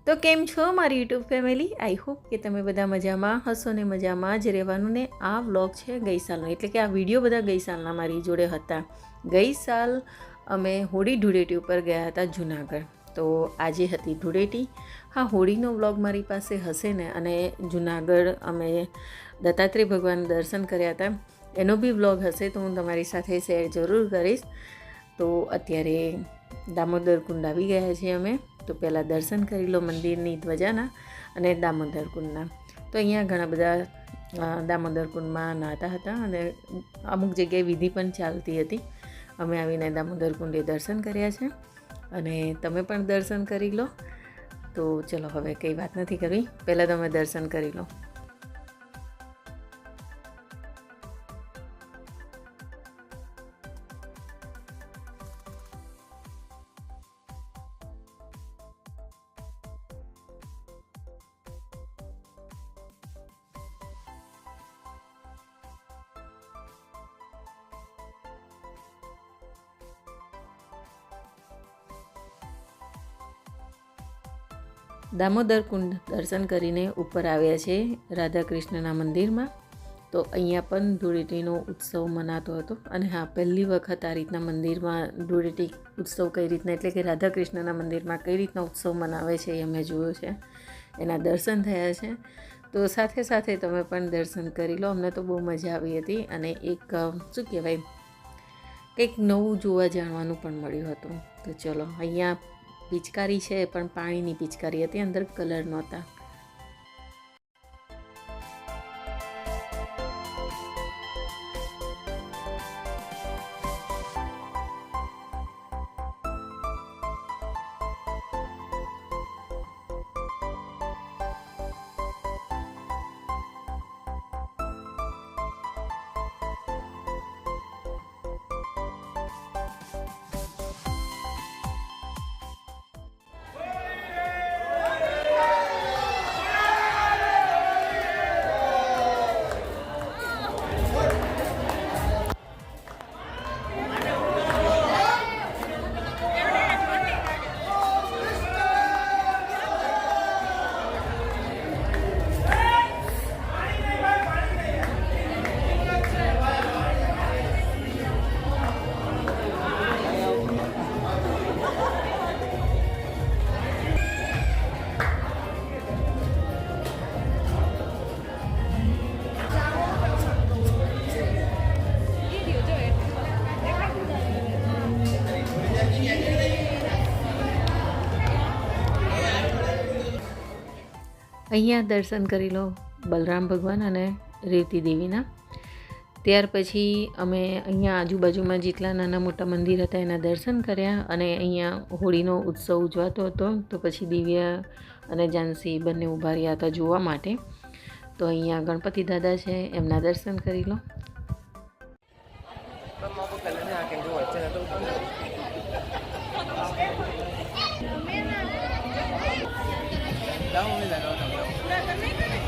તો કેમ છો મારી યુટ્યુબ ફેમિલી? આઈ હોપ કે તમે બધા મજામાં હશો ને મજામાં જ રહેવાનું ને. આ વ્લોગ છે ગઈ સાલનો, એટલે કે આ વિડીયો બધા ગઈ સાલના મારી જોડે હતા. ગઈ સાલ અમે હોળી ધૂળેટી ઉપર ગયા હતા જુનાગઢ. તો આજે હતી ધૂળેટી. હા, હોળીનો વ્લોગ મારી પાસે હશે ને, અને જુનાગઢ અમે દત્તાત્રેય ભગવાન દર્શન કર્યા હતા એનો બી વ્લોગ હશે, તો હું તમારી સાથે શેર જરૂર કરીશ. તો અત્યારે દામોદર કુંડ આવી ગયા છીએ અમે. તો પહેલાં દર્શન કરી લો મંદિરની ધ્વજાના અને દામોદર કુંડના. તો અહીંયા ઘણા બધા દામોદર કુંડમાં નહાતા હતા અને અમુક જગ્યાએ વિધિ પણ ચાલતી હતી. અમે આવીને દામોદર કુંડે દર્શન કર્યા છે અને તમે પણ દર્શન કરી લો. તો ચલો, હવે કંઈ વાત નથી કરવી, પહેલાં તમે દર્શન કરી લો. દામોદર કુંડ દર્શન કરીને ઉપર આવ્યા છે રાધા કૃષ્ણના મંદિરમાં. તો અહીંયા પણ ધૂળેટીનો ઉત્સવ મનાતો હતો. અને હા, પહેલી વખત આ રીતના મંદિરમાં ધૂળેટી ઉત્સવ કઈ રીતના, એટલે કે રાધા કૃષ્ણના મંદિરમાં કઈ રીતના ઉત્સવ મનાવે છે એ અમે જોયો છે, એના દર્શન થયા છે. તો સાથે સાથે તમે પણ દર્શન કરી લો. અમને તો બહુ મજા આવી હતી અને એક શું કહેવાય, કંઈક નવું જોવા જાણવાનું પણ મળ્યું હતું. તો ચલો, અહીંયા પિચકારી છે પણ પાણીની પિચકારી હતી, અંદર કલર નહોતા. અહીંયા દર્શન કરી લો બલરામ ભગવાન અને રેવતી દેવીના. ત્યાર પછી અમે અહીંયા આજુબાજુમાં જેટલા નાના મોટા મંદિર હતા એના દર્શન કર્યા. અને અહીંયા હોળીનો ઉત્સવ ઉજવાતો હતો, તો પછી દિવ્યા અને ઝાંસી બંને ઊભા રહ્યા હતા જોવા માટે. તો અહીંયા ગણપતિ દાદા છે, એમના દર્શન કરી લો.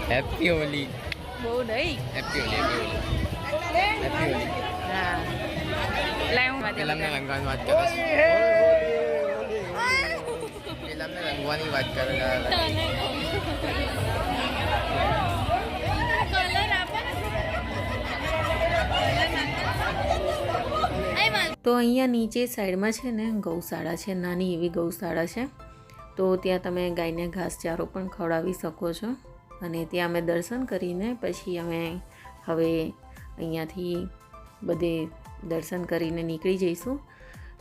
હેપી હોલી. બહુ નહીં, હેપી હોલી. હેપી હોલી. હા, પેલામને રંગવાની વાત કરો છો. પેલામને રંગવાની વાત કરો. તો અહીંયા નીચે સાઈડમાં છે ને ગૌશાળા છે, નાની એવી ગૌશાળા છે. તો ત્યાં તમે ગાયને ઘાસચારો પણ ખવડાવી શકો છો. અને ત્યાં અમે દર્શન કરીને પછી અમે હવે અહીંયાથી બધે દર્શન કરીને નીકળી જઈશું,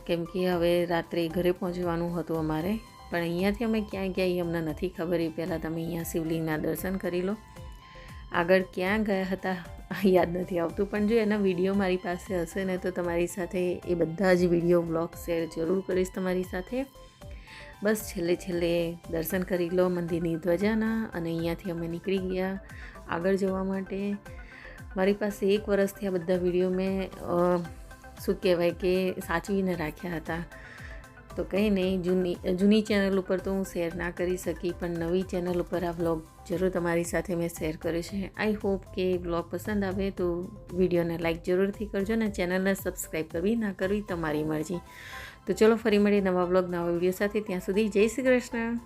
કેમ કે હવે રાત્રે ઘરે પહોંચવાનું હતું અમારે. પણ અહીંયાથી અમે ક્યાં ગયા એ અમને નથી ખબર. એ પહેલાં તમે અહીંયા શિવલિંગના દર્શન કરી લો. આગળ ક્યાં ગયા હતા યાદ નથી આવતું, પણ જો એના વિડીયો મારી પાસે હશે ને તો તમારી સાથે એ બધા જ વિડીયો બ્લોગ શેર જરૂર કરીશ તમારી સાથે. બસ છેલ્લે દર્શન કરી લો મંદિરની ધ્વજાના. અને અહીંયાથી અમે નીકળી ગયા આગળ જવા માટે. મારી પાસે 1 વર્ષથી આ બધા વિડીયો મેં શું કહેવાય કે સાચવીને રાખ્યા હતા. તો કંઈ નહીં, જૂની ચેનલ ઉપર તો હું શેર ના કરી શકી, પણ નવી ચેનલ ઉપર આ વ્લોગ જરૂર તમારી સાથે મેં શેર કર્યો છે. આઈ હોપ કે વ્લોગ પસંદ આવે તો વિડીયોને લાઇક જરૂરથી કરજો ને ચેનલને સબસ્ક્રાઈબ કરવી ના કરવી તમારી મરજી. તો ચલો ફરી મળીએ નવા વ્લોગ નવા વિડીયો સાથે. ત્યાં સુધી જય શ્રી કૃષ્ણ.